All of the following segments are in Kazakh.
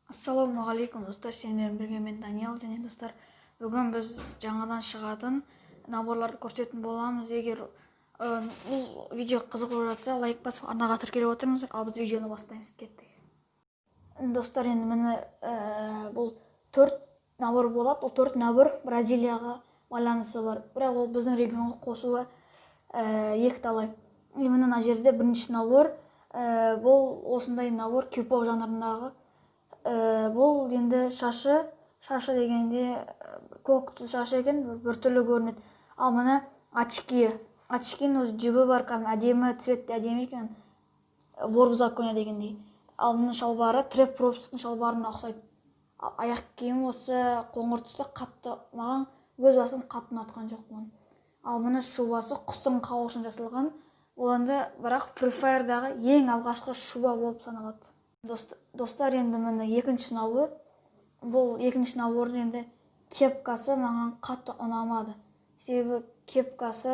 Ассалаумағалейкум достар, сендермен бірге мен Даниал және достар, бүгін біз жаңадан шығатын наборларды көрсететін боламыз. Егер бұл видео қызық болып жатса, лайк басып арнаға тіркеліп отырыңыздар, ал біз видеоны бастаймыз. Кеттік. Достар, енді міне бұл 4 набор болады. Ол 4 набор Бразилияға байланысы бар, бірақ ол біздің регионға қосуы екіталай. Міне мына жерде бірінші набор, бұл осындай набор кей-поп жанрындағы. Бұл енді шашы дегенде көк түсті шашы екен, біртүрлі көрінеді. Ал мына очкинің өзі жібі бар, әдемі, цветті әдемі екен, вор в законе дегендей. Ал мына шалбары трэп пропстың шалбарына ұқсайды. Аяқ киім осы қоңыр түсті, қатты маған өз басым қатты ұнатқан жоқпын. Ал мына шубасы құстың қауышын жасалған. Ол енді бірақ Free Fire'дағы ең алғашқы шуба болып саналады. Достар, енді міне екінші набор. Бұл екінші набордың енді кепкасы маған қатты ұнамады. Себебі кепкасы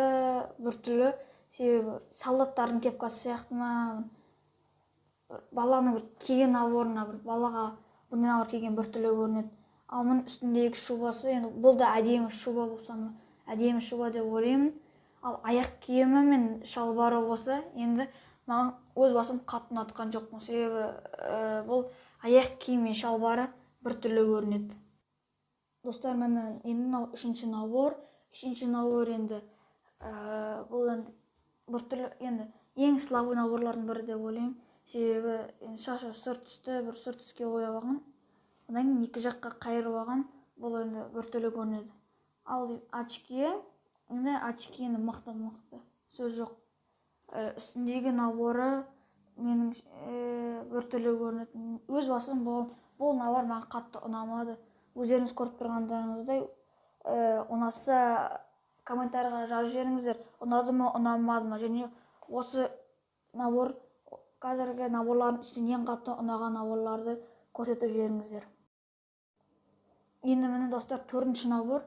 біртүрлі, себебі солдаттардың кепкасы сияқты ма, баланың бір киген наборына, бір балаға бұндай набор киген біртүрлі көрінеді. Ал мұның үстіндегі шубасы, енді бұл да әдемі шуба болып саналады. Әдемі шуба деп ойлаймын. Ал аяқ киімі мен шалбары осы, енді маған өз басым қатты ұнатқан жоқпын, себебі бұл аяқ киім мен шалбары біртүрлі көрінеді. Достар, міне енді үшінші набор. Үшінші набор енді бұл біртүрлі, енді ең слабый наборлардың бірі деп ойлаймын. Себебі шашы сұр түсті, бір сұр түске қойып алған. Одан кейін екі жаққа қайырып алған, бұл енді біртүрлі көрінеді. Ал очки, енді очки енді мықты, сөз жоқ. Үстіндегі наборы менің біртүрлі көрінеді. Өз басым бұл набор маған қатты ұнамады. Өздеріңіз көріп тұрғандарыңыздай, ұнаса комментарийға жазып жіберіңіздер, ұнады ма, ұнамады ма, және осы набор қазіргі наборлардың ішінен ең қатты ұнаған наборларды көрсетіп жіберіңіздер. Енді міне достар, төртінші набор.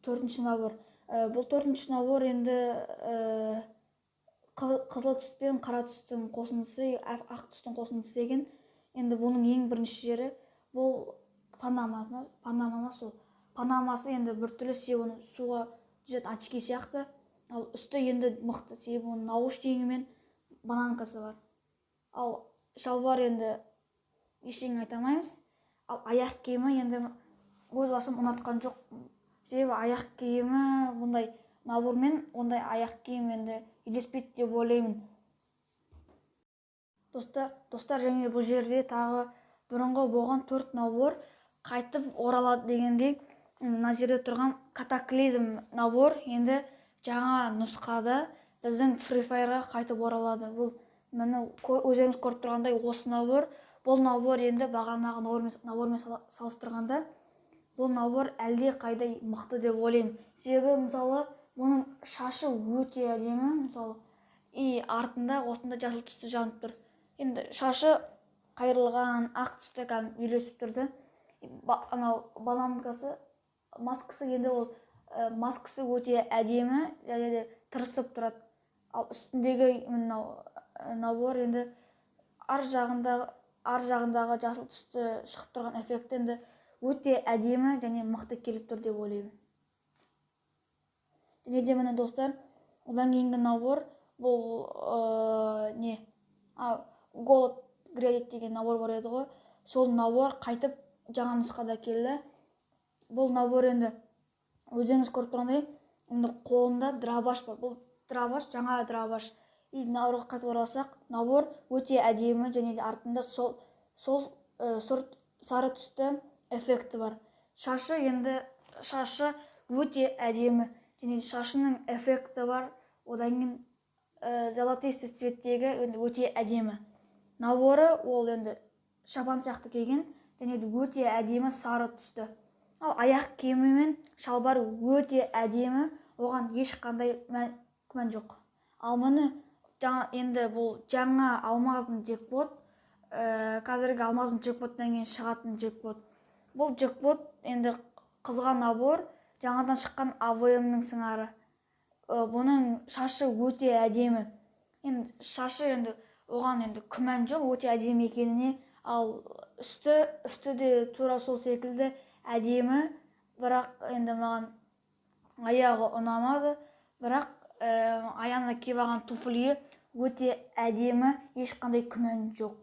Бұл төртінші набор енді қызыл түс пен қара түстің қосындысы, ақ түстің қосындысы деген. Енді бұның ең бірінші жері бұл панамасы енді біртүрлі, себебі оның суға түсетін очки сияқты. Ал үсті енді мықты, себебі оның наушнигі мен бананкасы бар. Ал шалбар енді ештеңе айта алмаймыз. Ал аяқ киімі енді өз басым ұнатқан жоқ, себебі аяқ киімі бұндай набормен ондай аяқ киім енді үйлеспейді деп ойлаймын. Достар, және бұл жерде тағы бұрынғы болған 4 набор қайтып оралады дегендей. Мына жерде тұрған катаклизм набор енді жаңа нұсқада біздің Free Fire'ға қайтып оралады. Бұл міне өздеріңіз көріп тұрғандай осы набор. Бұл набор енді бағанағы набормен салыстырғанда бұл набор әлде қайда мықты деп ойлаймын. Себебі мысалы бұның шашы өте әдемі, мысалы, артында осында жасыл түсті жанып тұр. Енді шашы қайырылған, ақ түсті үйлесіп тұрды. Бананкасы, маскасы, енді ол маскасы өте әдемі, және де тырысып тұрады. Ал үстіндегі набор енді ар жағындағы жасыл түсті шығып тұрған эффект енді өте әдемі және мықты келіп тұр деп ойлаймын. Және де міне достар, одан кейінгі набор бұл Gold Graded деген набор бар еді ғой. Сол набор қайтып жаңа нұсқада келді. Бұл набор енді өздеріңіз көріп тұрғандай, енді қолында драбаш бар. Бұл драбаш, жаңа драбаш. Наборға қайтып оралсақ, набор өте әдемі, және де артында сол сары түсті эффекті бар. Шашы өте әдемі, және шашының эффекті бар. Одан кейін золотистый цветтегі өте әдемі. Наборы ол енді шапан сияқты келген, және де өте әдемі сары түсті. Ал аяқ киімі мен шалбары өте әдемі, оған ешқандай күмән жоқ. Ал міне енді бұл жаңа алмаздың джекпот, қазіргі алмаздың джекпоттан кейін шығатын джекпот. Бұл джекпот енді қызған набор, жаңадан шыққан АВМ-нің сыңары. Бұның шашы өте әдемі. Енді шашы енді оған енді күмән жоқ, өте әдемі екеніне. Ал үсті де тура сол секілді әдемі, бірақ енді маған аяғы ұнамады. Бірақ аяғына киіп алған туфлиі өте әдемі, ешқандай күмән жоқ.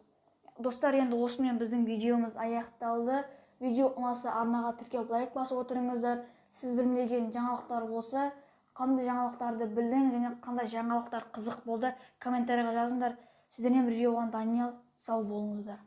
Достар, енді осымен біздің видеомыз аяқталды. Видео ұнаса арнаға тіркеліп лайк басып отырыңыздар. Сіз білмеген жаңалықтар болса, қандай жаңалықтарды білдің және қандай жаңалықтар қызық болды, комментарийға жазыңдар. Сіздермен бірге болған Даниал, сау болыңыздар.